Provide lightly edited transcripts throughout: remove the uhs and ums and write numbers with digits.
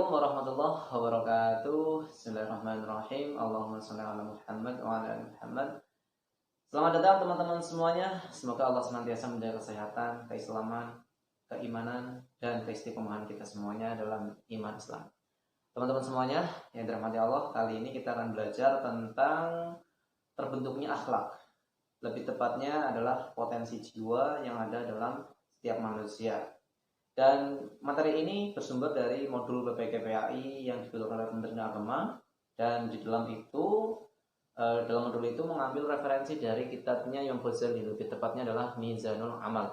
Assalamualaikum warahmatullahi wabarakatuh. Bismillahirrahmanirrahim. Allahumma shalli ala Muhammad wa ala ali Muhammad. Selamat datang teman-teman semuanya. Semoga Allah senantiasa menjaga kesehatan, keislaman, keimanan, dan keistiqomahan kita semuanya dalam iman Islam. Teman-teman semuanya yang dirahmati Allah, kali ini kita akan belajar tentang terbentuknya akhlak. Lebih tepatnya adalah potensi jiwa yang ada dalam setiap manusia. Dan materi ini bersumber dari modul PPKPAI yang dikeluarkan oleh Kementerian Agama, dan di dalam modul itu mengambil referensi dari kitabnya Imam Ghazali, lebih tepatnya adalah Mizanul Amal.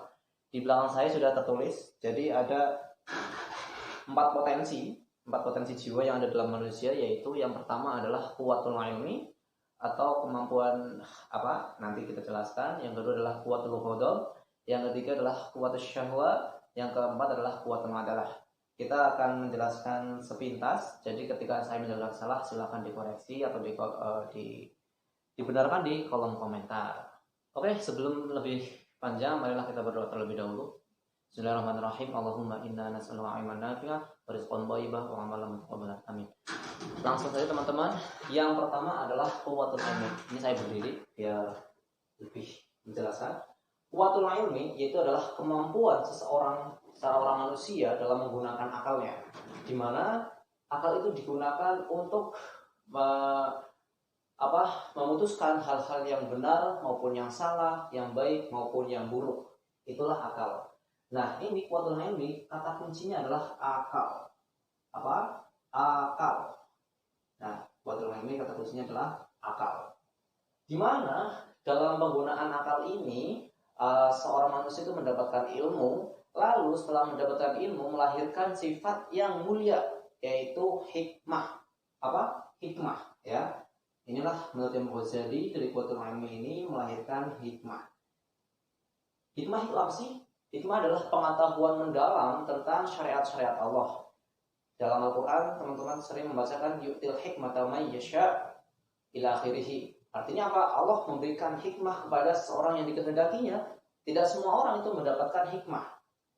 Di belakang saya sudah tertulis, jadi ada empat potensi jiwa yang ada dalam manusia, yaitu yang pertama adalah quwwatul ilmi atau kemampuan apa? Nanti kita jelaskan. Yang kedua adalah quwwatul ghadab, yang ketiga adalah quwwatus syahwa, yang keempat adalah quwwatul adalah. Kita akan menjelaskan sepintas. Jadi ketika saya menjelaskan salah, silakan dikoreksi atau dibenarkan di kolom komentar. Oke, sebelum lebih panjang, marilah kita berdoa terlebih dahulu. Bismillahirrahmanirrahim. Allahumma inna nas'aluka ilman nafi'a wa rizqan thayyibah wa amalan mutaqabbalan. Amin. Langsung saja teman-teman. Yang pertama adalah quwwatul ilmi. Ini saya berdiri biar lebih menjelaskan. Quwwatul ilmi yaitu adalah kemampuan seorang manusia dalam menggunakan akalnya, di mana akal itu digunakan untuk memutuskan hal-hal yang benar maupun yang salah, yang baik maupun yang buruk. Itulah akal. Nah, ini quwwatul ilmi, kata kuncinya adalah akal. Apa? Akal. Nah, quwwatul ilmi kata kuncinya adalah akal. Di mana dalam penggunaan akal ini seorang manusia itu mendapatkan ilmu, lalu setelah mendapatkan ilmu melahirkan sifat yang mulia, yaitu hikmah. Apa? Hikmah, ya. Inilah menurut Imam Ghazali, dari quwwatul ilmi ini melahirkan hikmah. Hikmah itu apa sih? Hikmah adalah pengetahuan mendalam tentang syariat-syariat Allah. Dalam Al-Quran, teman-teman sering membacakan yu'til hikmata may yasha' ila akhirih. Artinya apa? Allah memberikan hikmah kepada seseorang yang dikehendakinya. Tidak semua orang itu mendapatkan hikmah.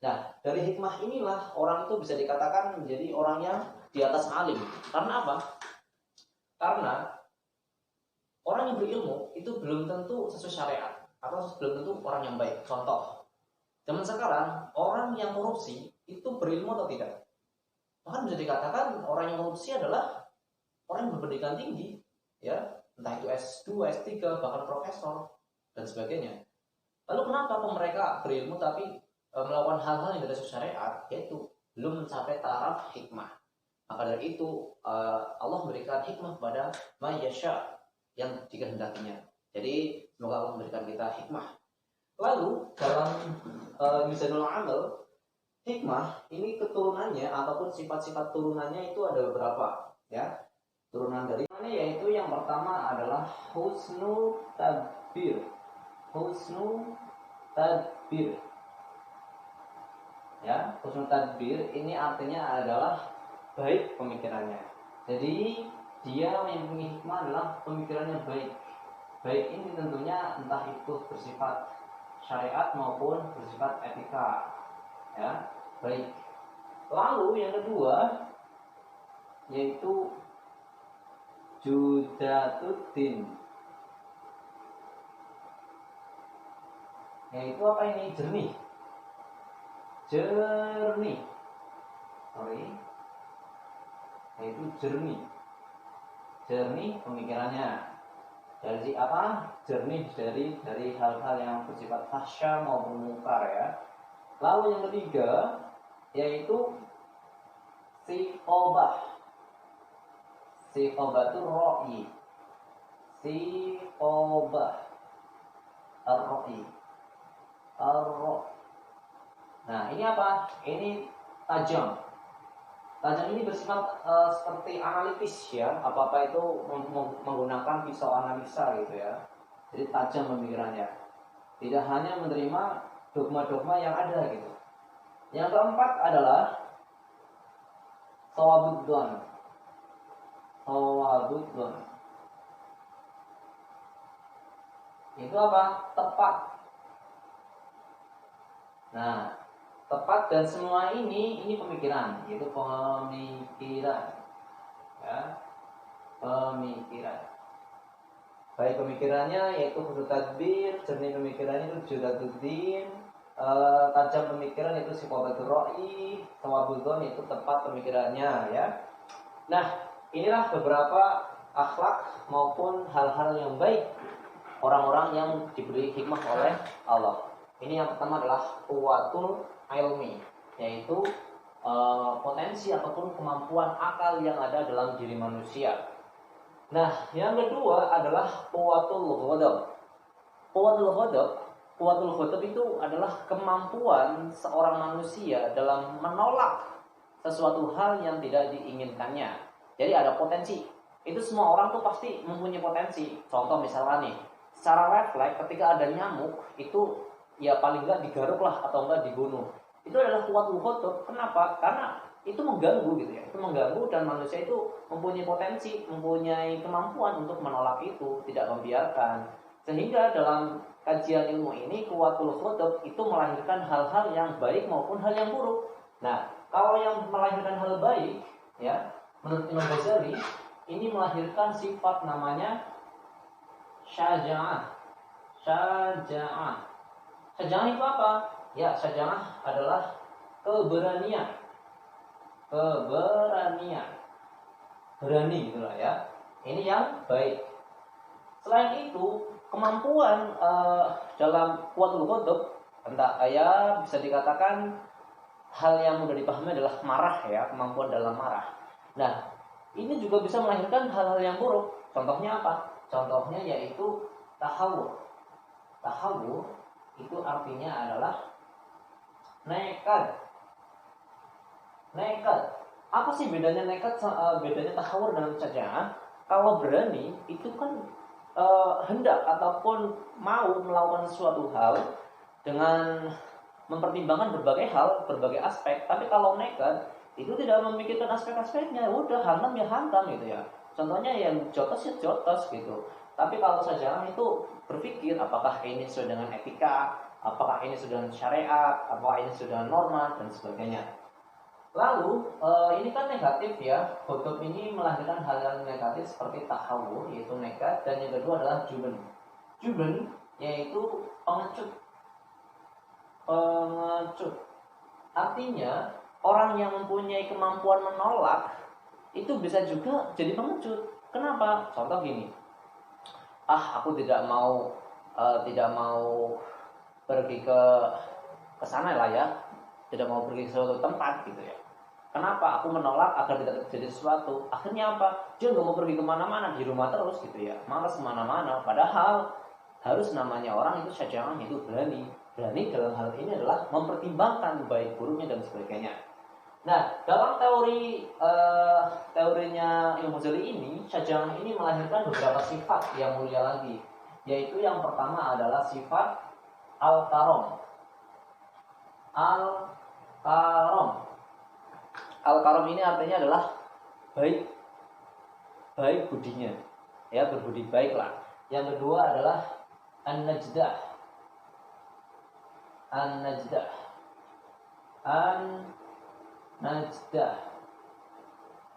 Nah, dari hikmah inilah orang itu bisa dikatakan menjadi orang yang di atas alim. Karena apa? Karena orang yang berilmu itu belum tentu sesuai syariat, atau belum tentu orang yang baik. Contoh, zaman sekarang orang yang korupsi itu berilmu atau tidak? Bahkan bisa dikatakan orang yang korupsi adalah orang yang berpendidikan tinggi, ya. Entah itu S2, S3, bahkan profesor, dan sebagainya. Lalu kenapa mereka berilmu tapi melakukan hal-hal yang tidak sesuai syariat, yaitu belum mencapai taraf hikmah. Maka dari itu Allah memberikan hikmah kepada may yasha, yang dikehendakinya. Jadi semoga Allah memberikan kita hikmah. Lalu dalam Mizanul Amal, hikmah ini keturunannya ataupun sifat-sifat turunannya itu ada beberapa, ya. Turunan dari mana, yaitu yang pertama adalah husnul tadbir. Husnul tadbir. Ya, husnul tadbir ini artinya adalah baik pemikirannya. Jadi dia yang punya hikmah adalah pemikirannya baik. Baik ini tentunya entah itu bersifat syariat maupun bersifat etika. Ya, baik. Lalu yang kedua yaitu Judatuddin, yaitu apa ini? Jernih. Yaitu jernih pemikirannya. Dari apa? Jernih dari hal-hal yang bersifat fahsya maupun mungkar, ya. Lalu yang ketiga yaitu siqobah. Siqobatul ro'i. Siqobah ar-ro'i. Nah, ini apa? Ini tajam. Tajam ini bersifat seperti analitis, ya. Apa-apa itu menggunakan pisau analisa gitu, ya. Jadi tajam pemikirannya. Tidak hanya menerima dogma-dogma yang ada gitu. Yang keempat adalah shawabudzon. Itu apa? Tepat. Nah, tepat, dan semua ini pemikiran, yaitu pemikiran, ya, pemikiran. Baik pemikirannya yaitu husnul tadbir, jernih pemikirannya itu judatuddin, tajam pemikiran itu siqabatul ra'i, thawabul dhon itu tepat pemikirannya, ya. Nah, inilah beberapa akhlak maupun hal-hal yang baik orang-orang yang diberi hikmah oleh Allah. Ini yang pertama adalah quwwatul ilmi, yaitu potensi ataupun kemampuan akal yang ada dalam diri manusia. Nah, yang kedua adalah quwwatul ghadab. Quwwatul ghadab itu adalah kemampuan seorang manusia dalam menolak sesuatu hal yang tidak diinginkannya. Jadi ada potensi. Itu semua orang tuh pasti mempunyai potensi. Contoh misalnya nih, secara refleks ketika ada nyamuk itu ya paling enggak digaruk lah atau enggak dibunuh. Itu adalah quwwatul ghadab. Kenapa? Karena itu mengganggu gitu ya. Itu mengganggu dan manusia itu mempunyai potensi, mempunyai kemampuan untuk menolak itu, tidak membiarkan. Sehingga dalam kajian ilmu ini quwwatul ghadab itu melahirkan hal-hal yang baik maupun hal yang buruk. Nah, kalau yang melahirkan hal baik ya, menurut Imam Ghazali ini melahirkan sifat namanya syaja'ah. Syaja'ah. Syaja'ah itu apa? Ya, syaja'ah adalah keberanian. Berani gitulah ya. Ini yang baik. Selain itu, kemampuan dalam quwwatul ghadab, entah ya bisa dikatakan hal yang mudah dipahami adalah marah ya, kemampuan dalam marah. Nah, ini juga bisa melahirkan hal-hal yang buruk. Contohnya apa? Contohnya yaitu tahawur. Tahawur itu artinya adalah nekat. Apa sih bedanya nekat, bedanya tahawur dengan syaja'ah? Kalau berani itu kan hendak ataupun mau melakukan suatu hal dengan mempertimbangkan berbagai hal, berbagai aspek. Tapi kalau nekat itu tidak memikirkan aspek-aspeknya, udah hantam ya hantam gitu ya. Contohnya yang jotos ya jotos gitu. Tapi kalau syaja'ah itu berpikir apakah ini sesuai dengan etika, apakah ini sesuai dengan syariat, apakah ini sesuai dengan norma dan sebagainya. Lalu ini kan negatif ya. Ghadab ini melahirkan hal-hal negatif seperti tahawur yaitu nekat, dan yang kedua adalah juben. Juben yaitu pengecut. Artinya orang yang mempunyai kemampuan menolak itu bisa juga jadi pengecut. Kenapa? Contoh gini. Aku tidak mau pergi ke sana lah ya. Tidak mau pergi ke suatu tempat gitu ya. Kenapa? Aku menolak agar tidak terjadi sesuatu. Akhirnya apa? Dia nggak mau pergi kemana-mana, di rumah terus gitu ya. Malas kemana-mana. Padahal harus namanya orang itu syaja'ah, itu berani. Berani dalam hal ini adalah mempertimbangkan baik buruknya dan sebagainya. Nah, dalam teorinya Imam Ghazali ini, syaja'ah ini melahirkan beberapa sifat yang mulia lagi. Yaitu yang pertama adalah sifat al-karom. Al-karom ini artinya adalah baik budinya, ya, berbudi baiklah. Yang kedua adalah an-najdah.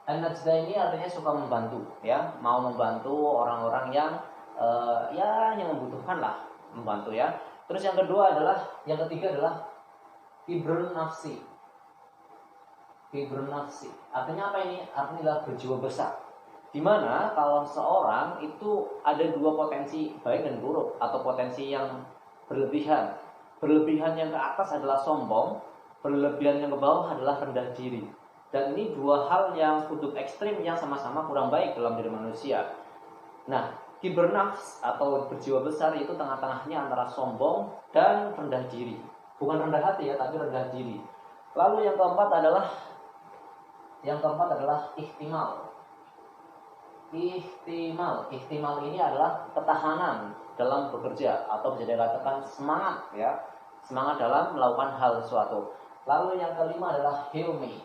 An-najdah ini artinya suka membantu, ya, mau membantu orang-orang yang yang membutuhkan lah, membantu ya. Terus yang ketiga adalah kibrun nafsi. Artinya apa ini? Artinya adalah berjiwa besar. Dimana kalau seorang itu ada dua potensi, baik dan buruk, atau potensi yang berlebihan. Berlebihan yang ke atas adalah sombong, berlebihan yang ke bawah adalah rendah diri. Dan ini dua hal yang kutub ekstrim yang sama-sama kurang baik dalam diri manusia. Nah, kibr nafs atau berjiwa besar itu tengah-tengahnya antara sombong dan rendah diri. Bukan rendah hati ya, tapi rendah diri. Lalu yang keempat adalah ihtimal. Ihtimal ini adalah ketahanan dalam bekerja atau bisa dikatakan semangat ya. Semangat dalam melakukan hal sesuatu. Lalu yang kelima adalah hilmi.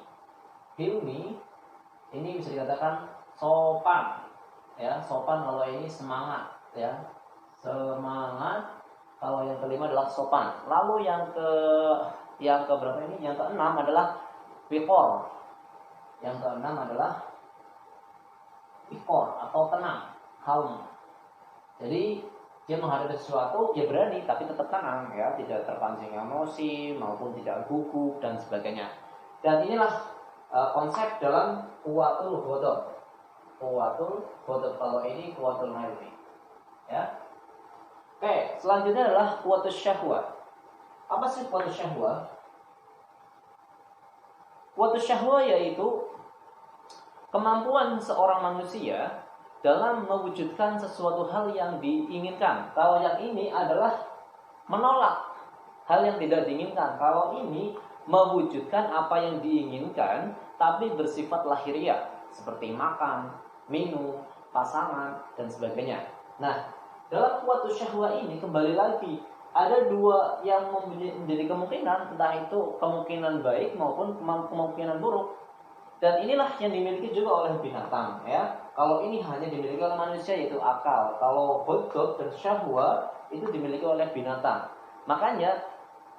Hilmi ini bisa dikatakan sopan. Ya, sopan kalau ini semangat ya. Semangat. Kalau yang kelima adalah sopan. Lalu yang Yang keberapa ini? Yang keenam adalah wiqor. Yang keenam adalah wiqor atau tenang, calm. Jadi dia menghadapi sesuatu dia berani tapi tetap tenang ya, tidak terpancing emosi maupun tidak gugup dan sebagainya. Dan inilah konsep dalam kuwatul ghadab. Kuwatul ghadab, kalau ini kuwatul hilmi. Ya. Oke, selanjutnya adalah kuwatul syahwat. Apa sih kuwatul syahwat? Kuwatul syahwat yaitu kemampuan seorang manusia dalam mewujudkan sesuatu hal yang diinginkan. Kalau yang ini adalah menolak hal yang tidak diinginkan. Kalau ini mewujudkan apa yang diinginkan tapi bersifat lahiriah, seperti makan, minum, pasangan, dan sebagainya. Nah, dalam kuwatul syahwat ini kembali lagi ada dua yang menjadi kemungkinan, entah itu kemungkinan baik maupun kemungkinan buruk. Dan inilah yang dimiliki juga oleh binatang ya. Kalau ini hanya dimiliki oleh manusia yaitu akal. Kalau ghadab dan syahwat itu dimiliki oleh binatang. Makanya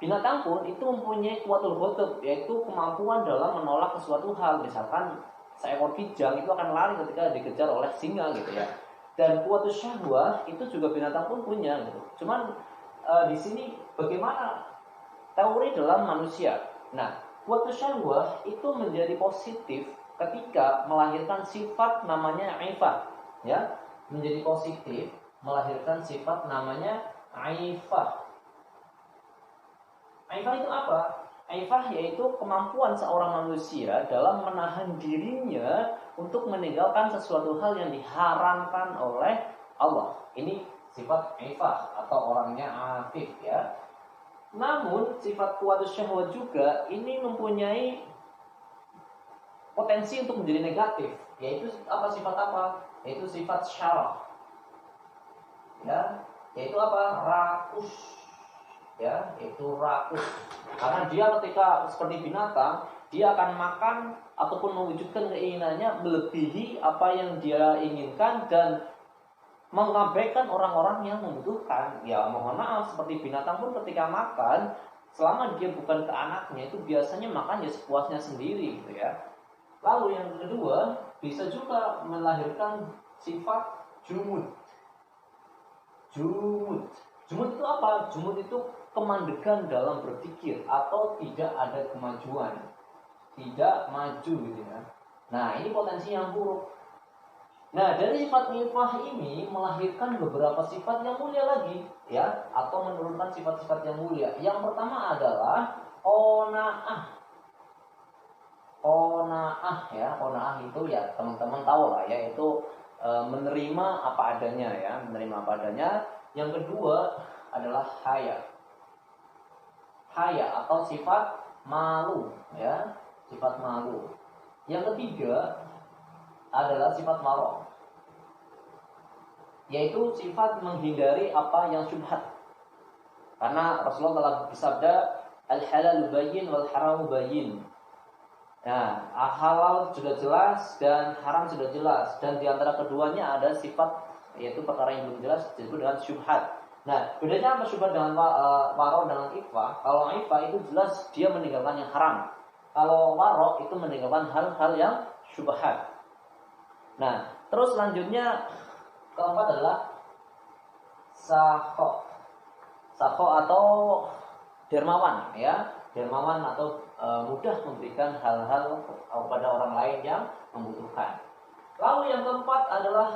binatang pun itu mempunyai kuwatul ghadab, yaitu kemampuan dalam menolak sesuatu hal. Misalkan seekor kijang itu akan lari ketika dikejar oleh singa gitu ya. Dan kuwatul syahwat itu juga binatang pun punya gitu. Cuman di sini bagaimana teori dalam manusia. Nah, kuwatul syahwat itu menjadi positif ketika melahirkan sifat namanya aifah, ya, menjadi positif melahirkan sifat namanya aifah. Aifah itu apa? Aifah yaitu kemampuan seorang manusia dalam menahan dirinya untuk meninggalkan sesuatu hal yang diharamkan oleh Allah. Ini sifat aifah atau orangnya afif ya. Namun sifat kuwatul syahwat juga ini mempunyai potensi untuk menjadi negatif, yaitu apa? Sifat apa? Yaitu sifat syarah. Ya, yaitu apa? Rakus. Ya, yaitu rakus. Karena dia ketika seperti binatang, dia akan makan ataupun mewujudkan keinginannya melebihi apa yang dia inginkan dan mengabaikan orang-orang yang membutuhkan. Ya mohon maaf, seperti binatang pun ketika makan, selama dia bukan ke anaknya itu biasanya makan ya sepuasnya sendiri gitu ya. Lalu yang kedua, bisa juga melahirkan sifat jumud. Jumud itu apa? Jumud itu kemandegan dalam berpikir atau tidak ada kemajuan, tidak maju gitu ya. Nah ini potensi yang buruk. Nah, dari sifat nifah ini melahirkan beberapa sifat yang mulia lagi, ya, atau menurunkan sifat-sifat yang mulia. Yang pertama adalah qanaah. Qanaah ya, qanaah itu ya teman-teman tahu lah ya, itu menerima apa adanya ya, menerima apa adanya. Yang kedua adalah haya. Haya atau sifat malu, ya, sifat malu. Yang ketiga adalah sifat marah, yaitu sifat menghindari apa yang syubhat. Karena Rasulullah telah bersabda, al-halal bayyin wal haram bayyin. Nah, halal sudah jelas dan haram sudah jelas, dan di antara keduanya ada sifat, yaitu perkara yang belum jelas disebut dengan syubhat. Nah, bedanya apa syubhat dengan waro dengan ifah? Kalau ifah itu jelas dia meninggalkan yang haram. Kalau waro itu meninggalkan hal-hal yang syubhat. Nah, terus selanjutnya keempat adalah sakho. Sakho atau dermawan ya. Dermawan atau mudah memberikan hal-hal kepada orang lain yang membutuhkan. Lalu yang keempat adalah,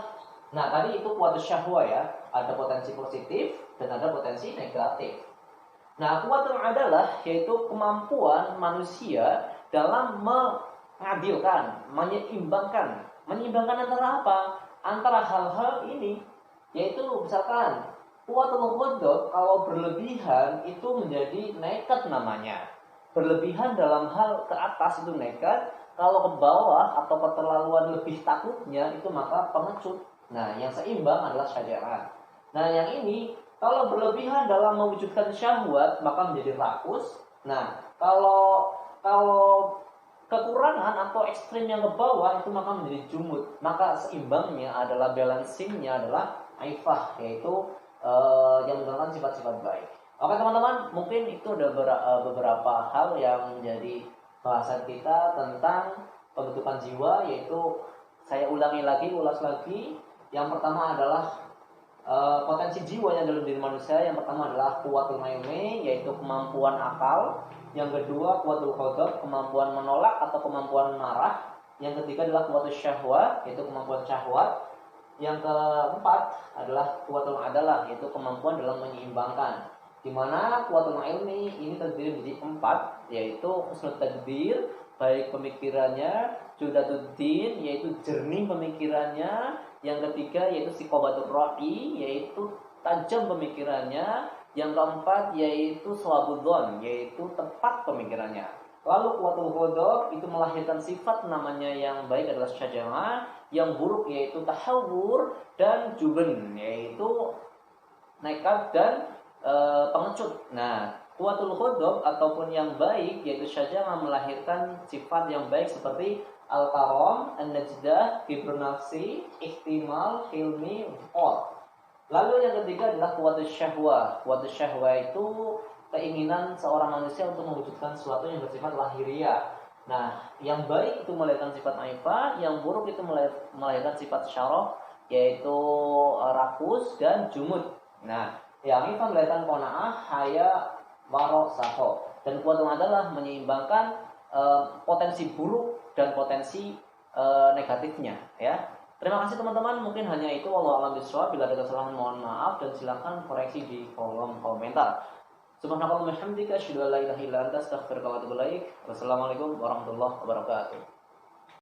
nah tadi itu kuwatul syahwat ya. Ada potensi positif dan ada potensi negatif. Nah, kuwatul adalah yaitu kemampuan manusia dalam mengadilkan, menyeimbangkan. Menyeimbangkan antara apa? Antara hal-hal ini, yaitu misalkan kuwatul ghadab kalau berlebihan itu menjadi nekat namanya. Berlebihan dalam hal ke atas itu nekat, kalau ke bawah atau keterlaluan lebih takutnya itu maka pengecut. Nah, yang seimbang adalah syaja'ah. Nah, yang ini kalau berlebihan dalam mewujudkan syahwat maka menjadi rakus. Nah, kalau kekurangan atau ekstrim yang ke bawah itu maka menjadi jumud. Maka seimbangnya adalah balancingnya adalah aifah, yaitu yang menggunakan sifat-sifat baik. Oke teman-teman, mungkin itu ada beberapa hal yang menjadi bahasan kita tentang pembentukan jiwa, yaitu saya ulas lagi. Yang pertama adalah potensi jiwa yang dalam diri manusia. Yang pertama adalah quwwatul ilmi, yaitu kemampuan akal. Yang kedua quwwatul ghadab, kemampuan menolak atau kemampuan marah. Yang ketiga adalah quwwatul syahwat, yaitu kemampuan syahwat. Yang keempat adalah quwwatul adalah, yaitu kemampuan dalam menyeimbangkan. Di mana quwwatul ilmi ini terdiri dari 4, yaitu husnul tadbir, baik pemikirannya, judatuddin, yaitu jernih pemikirannya. Yang ketiga yaitu siqobatur ra'i, yaitu tajam pemikirannya. Yang keempat yaitu shawabudzon, yaitu tepat pemikirannya. Lalu quwwatul ghadab itu melahirkan sifat namanya yang baik adalah syaja'ah, yang buruk yaitu tahawur dan juben, yaitu nekat dan pengecut. Nah, quwwatul ghadab ataupun yang baik yaitu syaja'ah melahirkan sifat yang baik seperti al-karam, an-najdah, kibrun nafsi, ihtimal, hilmi, or. Lalu yang ketiga adalah quwwatus syahwah. Quwwatus syahwah itu keinginan seorang manusia untuk mewujudkan sesuatu yang bersifat lahiriah. Nah, yang baik itu melahirkan sifat aifah, yang buruk itu melahirkan sifat syaraf, yaitu rakus dan jumud. Nah, yang aifah melahirkan qanaah, haya, waro, saho. Dan quwwatul adalah menyeimbangkan potensi buruk dan potensi negatifnya, ya. Terima kasih teman-teman, mungkin hanya itu. Wallahu a'lam bishawab. Bila ada kesalahan mohon maaf dan silakan koreksi di kolom komentar. Subhanakallahumma wa bihamdika asyhadu an la ilaha illa anta astaghfiruka wa atubu ilaik. Wassalamualaikum warahmatullahi wabarakatuh.